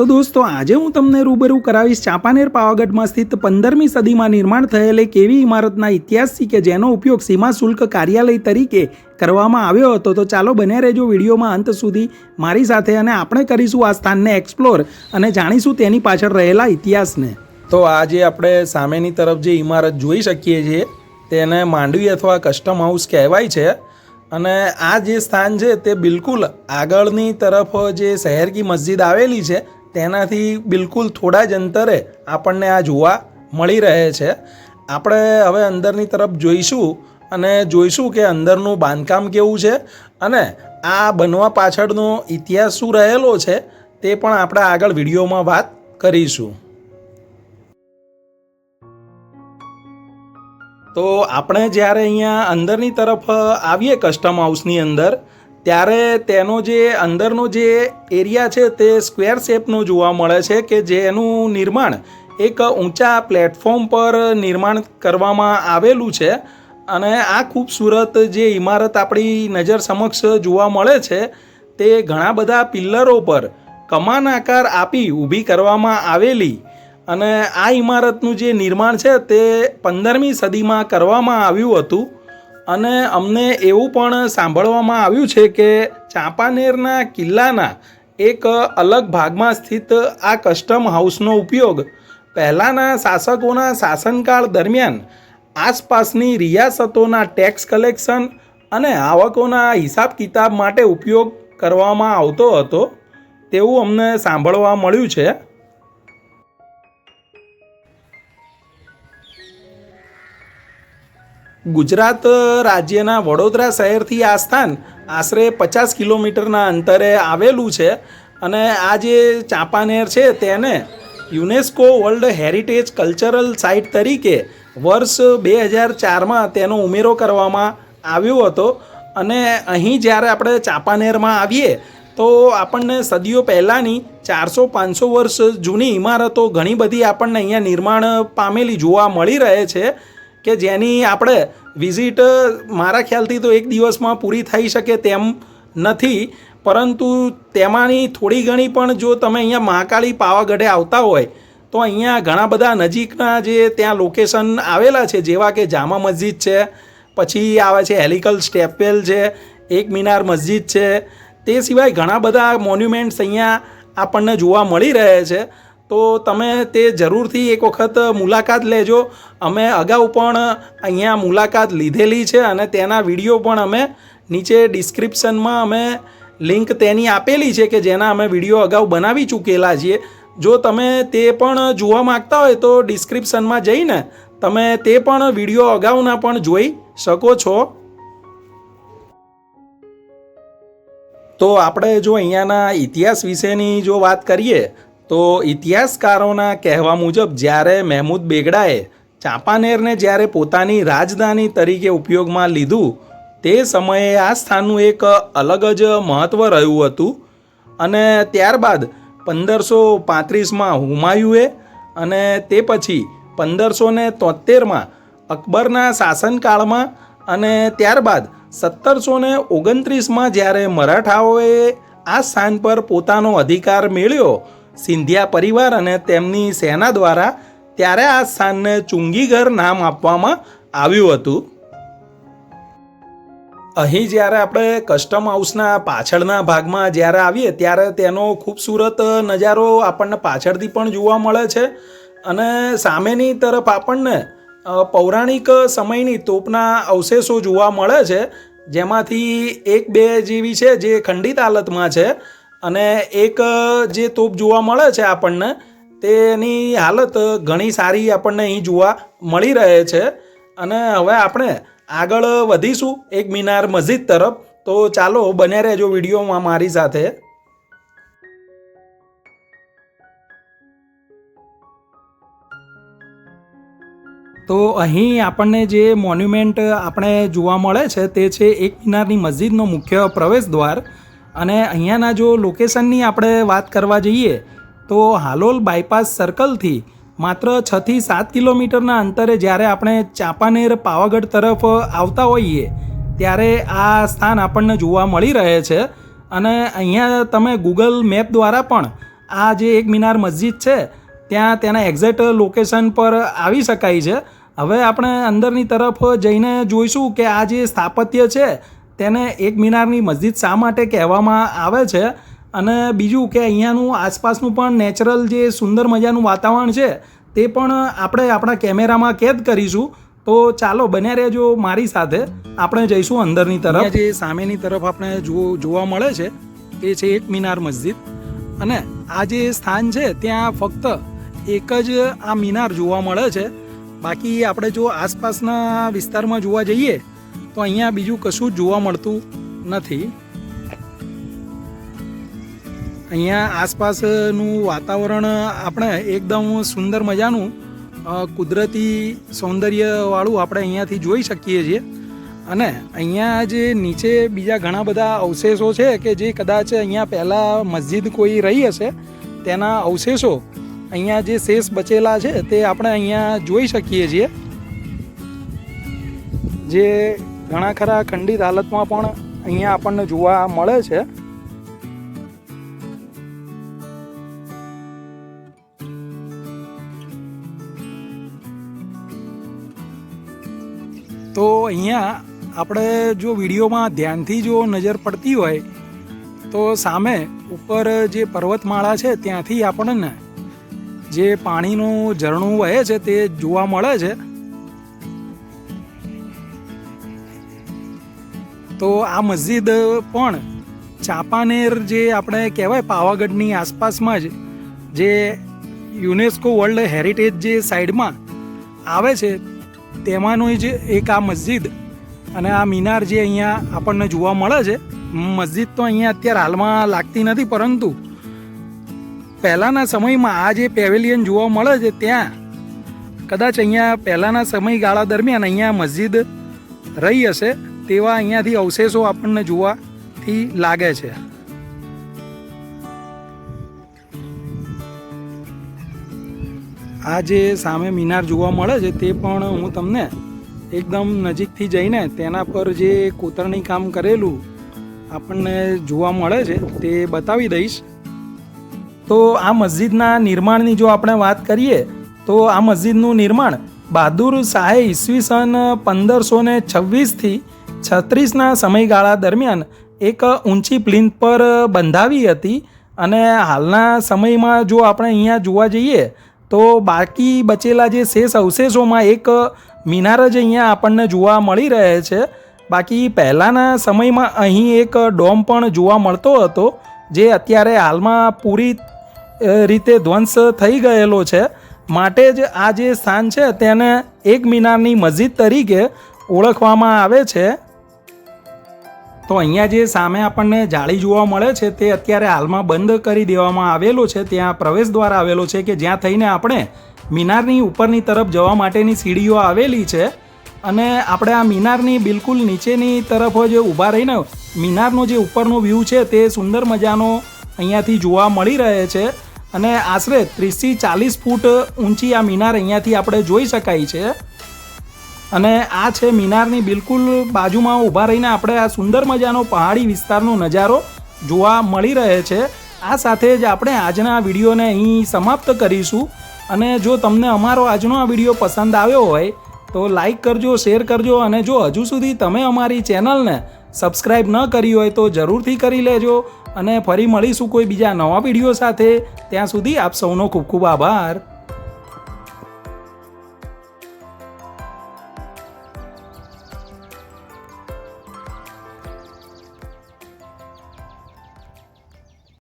તો દોસ્તો આજે હું તમને રૂબરૂ કરાવીશ ચાંપાનેર પાવાગઢમાં સ્થિત 15મી સદીમાં નિર્માણ થયેલ એક એવી ઇમારતના ઇતિહાસથી કે જેનો ઉપયોગ સીમા શુલ્ક કાર્યાલય તરીકે કરવામાં આવ્યો હતો। તો ચાલો બન્યા રહેજો વિડીયોમાં અંત સુધી મારી સાથે અને આપણે કરીશું આ સ્થાનને એક્સપ્લોર અને જાણીશું તેની પાછળ રહેલા ઇતિહાસને। તો આજે આપણે સામેની તરફ જે ઇમારત જોઈ શકીએ છીએ તેને માંડવી અથવા કસ્ટમ હાઉસ કહેવાય છે અને આ જે સ્થાન છે તે બિલકુલ આગળની તરફ જે શહેર કી મસ્જિદ આવેલી છે તેનાથી બિલકુલ થોડા જ અંતરે આપણને આ જોવા મળી રહે છે। આપણે હવે અંદરની તરફ જોઈશું અને જોઈશું કે અંદરનું બાંધકામ કેવું છે અને આ બનવા પાછળનો ઇતિહાસ શું રહેલો છે તે પણ આપણે આગળ વિડીયોમાં વાત કરીશું। તો આપણે જ્યારે અહીંયા અંદરની તરફ આવીએ કસ્ટમ હાઉસની અંદર ત્યારે તેનો જે અંદરનો જે એરિયા છે તે સ્ક્વેર શેપનો જોવા મળે છે કે જેનું નિર્માણ એક ઊંચા પ્લેટફોર્મ પર નિર્માણ કરવામાં આવેલું છે અને આ ખૂબસૂરત જે ઇમારત આપણી નજર સમક્ષ જોવા મળે છે તે ઘણા બધા પિલ્લરો પર કમાન આકાર આપી ઊભી કરવામાં આવેલી અને આ ઇમારતનું જે નિર્માણ છે તે 15મી સદીમાં કરવામાં આવ્યું હતું અને અમને એવું પણ સાંભળવામાં આવ્યું છે કે ચાંપાનેરના કિલ્લાના એક અલગ ભાગમાં સ્થિત આ કસ્ટમ હાઉસનો ઉપયોગ પહેલાંના શાસકોના શાસનકાળ દરમિયાન આસપાસની રિયાસતોના ટેક્સ કલેક્શન અને આવકોના હિસાબ કિતાબ માટે ઉપયોગ કરવામાં આવતો હતો તેવું અમને સાંભળવા મળ્યું છે। ગુજરાત રાજ્યના વડોદરા શહેરથી આ સ્થાન આશરે 50 કિલોમીટરના અંતરે આવેલું છે અને આ જે ચાંપાનેર છે તેને UNESCO world heritage cultural site તરીકે વર્ષ 2004માં તેનો ઉમેરો કરવામાં આવ્યો હતો અને અહીં જ્યારે આપણે ચાંપાનેરમાં આવીએ તો આપણને સદીઓ પહેલાંની 400-500 વર્ષ જૂની ઇમારતો ઘણી બધી આપણને અહીંયા નિર્માણ પામેલી જોવા મળી રહે છે કે જેની આપણે વિઝિટ મારા ખ્યાલથી તો એક દિવસમાં પૂરી થઈ શકે તેમ નથી, પરંતુ તેમાંની થોડી ઘણી પણ જો તમે અહીંયા મહાકાળી પાવાગઢે આવતા હોય તો અહીંયા ઘણા બધા નજીકના જે ત્યાં લોકેશન આવેલા છે જેવા કે જામા મસ્જિદ છે, પછી આવે છે હેલિકલ સ્ટેપવેલ છે, એક મિનાર મસ્જિદ છે, તે સિવાય ઘણા બધા મોન્યુમેન્ટ્સ અહીંયા આપણને જોવા મળી રહે છે। તો તમે તે જરૂરથી એક વખત મુલાકાત લેજો। અમે અગાઉ પણ અહીંયા મુલાકાત લીધેલી છે અને તેના વિડીયો પણ અમે નીચે ડિસ્ક્રિપ્શનમાં અમે લિંક તેની આપેલી છે કે જેના અમે વિડીયો અગાઉ બનાવી ચૂકેલા છીએ। જો તમે તે પણ જોવા માગતા હોય તો ડિસ્ક્રિપ્શનમાં જઈને તમે તે પણ વિડીયો અગાઉના પણ જોઈ શકો છો। તો આપણે જો અહીંયાના ઇતિહાસ વિશેની જો વાત કરીએ તો ઇતિહાસકારોના કહેવા મુજબ જ્યારે મહેમૂદ બેગડાએ ચાંપાનેરને જ્યારે પોતાની રાજધાની તરીકે ઉપયોગમાં લીધું તે સમયે આ સ્થાનનું એક અલગ જ મહત્ત્વ રહ્યું હતું અને ત્યારબાદ 1535માં હુમાયુએ અને તે પછી 1573માં અકબરના શાસનકાળમાં અને ત્યારબાદ 1729માં જ્યારે મરાઠાઓએ આ સ્થાન પર પોતાનો અધિકાર મેળવ્યો સિંધિયા પરિવાર અને તેમની સેના દ્વારા, ત્યારે આ સ્થાનને ચુંગીગર નામ આપવામાં આવ્યું હતું। અહીં જ્યારે આપણે કસ્ટમ હાઉસના પાછળના ભાગમાં જ્યારે આવીએ ત્યારે તેનો ખૂબસૂરત નજારો આપણને પાછળથી પણ જોવા મળે છે અને સામેની તરફ આપણને પૌરાણિક સમયની તોપના અવશેષો જોવા મળે છે જેમાંથી 1-2 જેવી છે જે ખંડિત હાલતમાં છે અને એક જે તોપ જોવા મળે છે આપણને તેની હાલત ઘણી સારી આપણને અહીં જોવા મળી રહે છે। અને હવે આપણે આગળ વધીશું એક મિનાર મસ્જિદ તરફ, તો ચાલો બન્યા રહેજો વિડીયોમાં મારી સાથે। તો અહીં આપણને જે મોન્યુમેન્ટ આપણે જોવા મળે છે તે છે એક મિનારની મસ્જિદનો મુખ્ય પ્રવેશ દ્વાર અને અહીંયાના જો લોકેશનની આપણે વાત કરવા જઈએ તો હાલોલ બાયપાસ સર્કલથી માત્ર 6 થી 7 કિલોમીટરના અંતરે જ્યારે આપણે ચાંપાનેર પાવાગઢ તરફ આવતા હોઈએ ત્યારે આ સ્થાન આપણને જોવા મળી રહે છે અને અહીંયા તમે ગૂગલ મેપ દ્વારા પણ આ જે એક મિનાર મસ્જિદ છે ત્યાં તેના એક્ઝેક્ટ લોકેશન પર આવી શકાય છે. હવે આપણે અંદરની તરફ જઈને જોઈશું કે આ જે સ્થાપત્ય છે તેને એક મિનારની મસ્જિદ શા માટે કહેવામાં આવે છે, અને બીજું કે અહીંયાનું આસપાસનું પણ નેચરલ જે સુંદર મજાનું વાતાવરણ છે તે પણ આપણે આપણા કેમેરામાં કેદ કરીશું. તો ચાલો બન્યા રહેજો મારી સાથે, આપણે જઈશું અંદરની તરફ. જે સામેની તરફ આપણે જોવા મળે છે તે છે એક મિનાર મસ્જિદ, અને આ જે સ્થાન છે ત્યાં ફક્ત એક જ આ મિનાર જોવા મળે છે. બાકી આપણે જો આસપાસના વિસ્તારમાં જોવા જઈએ તો અહીંયા બીજું કશું જ જોવા મળતું નથી. અહીંયા આસપાસનું વાતાવરણ આપણે એકદમ સુંદર મજાનું કુદરતી સૌંદર્યવાળું આપણે અહીંયાથી જોઈ શકીએ છીએ. અને અહીંયા જે નીચે બીજા ઘણા બધા અવશેષો છે કે જે કદાચ અહીંયા પહેલાં મસ્જિદ કોઈ રહી હશે તેના અવશેષો અહીંયા જે શેષ બચેલા છે તે આપણે અહીંયા જોઈ શકીએ છીએ, જે ઘણા ખરા ખંડિત હાલતમાં પણ અહીંયા આપણને જોવા મળે છે. તો અહીંયા આપણે જો વિડીયોમાં ધ્યાનથી જો નજર પડતી હોય તો સામે ઉપર જે પર્વતમાળા છે ત્યાંથી આપણને જે પાણીનું ઝરણું વહે છે તે જોવા મળે છે. તો આ મસ્જિદ પણ ચાંપાનેર જે આપણે કહેવાય પાવાગઢની આસપાસમાં જ જે યુનેસ્કો વર્લ્ડ હેરિટેજ જે સાઈડમાં આવે છે તેમાંનું જ એક આ મસ્જિદ અને આ મિનાર જે અહીંયા આપણને જોવા મળે છે. મસ્જિદ તો અહીંયા અત્યારે હાલમાં લાગતી નથી, પરંતુ પહેલાંના સમયમાં આ જે પેવેલિયન જોવા મળે છે ત્યાં કદાચ અહીંયા પહેલાંના સમયગાળા દરમિયાન અહીંયા મસ્જિદ રહી હશે તેવા અહીંયાથી અવશેષો આપણને જોવાથી લાગે છે. આ જે સામે મિનાર જોવા મળે છે તે પણ હું તમને એકદમ નજીકથી જઈને તેના પર જે કોતરણી કામ કરેલું આપણને જોવા મળે છે તે બતાવી દઈશ. તો આ મસ્જિદના નિર્માણની જો આપણે વાત કરીએ તો આ મસ્જિદનું નિર્માણ બહાદુર શાહે ઈસવીસન 1526થી 36ના સમયગાળા દરમિયાન એક ઊંચી પ્લિન્થ પર બંધાવી હતી. અને હાલના સમયમાં જો આપણે અહીંયા જોવા જઈએ તો બાકી બચેલા જે શેષ અવશેષોમાં એક મિનાર જ અહીંયા આપણને જોવા મળી રહે છે. બાકી પહેલાંના સમયમાં અહીં એક ડોમ પણ જોવા મળતો હતો જે અત્યારે હાલમાં પૂરી રીતે ધ્વંસ થઈ ગયેલો છે. માટે જ આ જે સ્થાન છે તેને એક મિનારની મસ્જિદ તરીકે ઓળખવામાં આવે છે. તો અહીંયા જે સામે આપણને જાળી જોવા મળે છે તે અત્યારે હાલમાં બંધ કરી દેવામાં આવેલો છે. ત્યાં પ્રવેશ દ્વાર આવેલો છે કે જ્યાં થઈને આપણે મિનારની ઉપરની તરફ જવા માટેની સીડીઓ આવેલી છે. અને આપણે આ મિનારની બિલકુલ નીચેની તરફ જે ઊભા રહીને મિનારનો જે ઉપરનો વ્યૂ છે તે સુંદર મજાનો અહીંયાથી જોવા મળી રહે છે. અને આશરે 30થી 40 ફૂટ ઊંચી આ મિનાર અહીંયાથી આપણે જોઈ શકાય છે. અને આ છે મિનારની બિલકુલ બાજુમાં ઊભા રહીને આપણે આ સુંદર મજાનો પહાડી વિસ્તારનો નજારો જોવા મળી રહે છે. આ સાથે જ આપણે આજના વિડીયોને અહીં સમાપ્ત કરીશું. અને જો તમને અમારો આજનો આ વિડીયો પસંદ આવ્યો હોય તો લાઈક કરજો, શેર કરજો, અને જો હજુ સુધી તમે અમારી ચેનલને સબસ્ક્રાઈબ ન કરી હોય તો જરૂરથી કરી લેજો. અને ફરી મળીશું કોઈ બીજા નવા વિડીયો સાથે. ત્યાં સુધી આપ સૌનો ખૂબ ખૂબ આભાર.